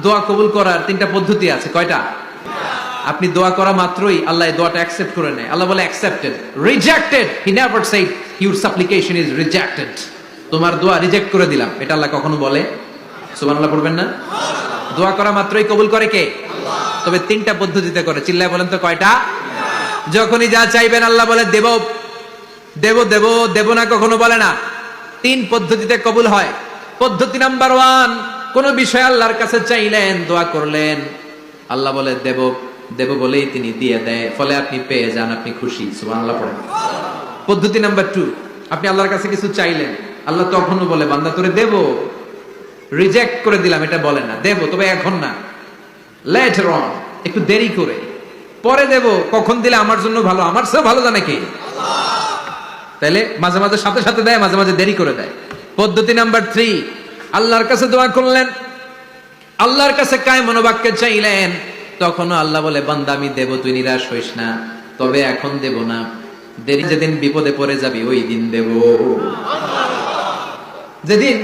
দোয়া কবুল করার তিনটা পদ্ধতি আছে। কয়টা? আপনি দোয়া করা মাত্রই আল্লাহ এই দোয়াটা অ্যাকসেপ্ট করে নেয়। আল্লাহ বলে accepted, rejected he never shed your সাপ্লিকেশন is rejected. তোমার দোয়া রিজেক্ট করে দিলাম, এটা আল্লাহ কখনো বলে? সুবহানাল্লাহ পড়বেন না? দোয়া করা মাত্রই কবুল করে কে? তবে তিনটা পদ্ধতিতে করে। চিল্লায় বলেন তো কয়টা? যখনই যা চাইবেন আল্লাহ বলে দেব দেব দেব, দেব না কখনো বলে না। তিন পদ্ধতিতে কবুল হয়। পদ্ধতি নাম্বার 1, কোন বিষয় আল্লাহর কাছে চাইলেন, দোয়া করলেন, আল্লাহ বলে দেব দেব বলেই তিনি দিয়ে দেয়, ফলে আপনি পেয়ে যান, আপনি খুশি। সুবহানাল্লাহ পড়েন। পদ্ধতি নাম্বার 2, আপনি আল্লাহর কাছে কিছু চাইলেন, আল্লাহ তখনও বলে বান্দা তোরে দেব, রিজেক্ট করে দিলাম এটা বলে না, দেব তবে এখন না, লেটার অন, একটু দেরি করে, পরে দেব। কখন দিলে আমার জন্য ভালো, আমার চেয়ে ভালো জানে কে? তাইলে মাঝে মাঝে সাথে সাথে দেয়, মাঝে মাঝে দেরি করে দেয়। পদ্ধতি নাম্বার 3, আল্লাহর কাছে দোয়া করলেন, আল্লাহর কাছে কায় মনোবাক্যে চাইলেন, তখনও আল্লাহ বলে বান্দা আমি দেব, তুই নিরাশ হইস না, তবে এখন দেব না, দেরি যেদিন বিপদে পড়ে যাবি ওই দিন দেব। যেদিন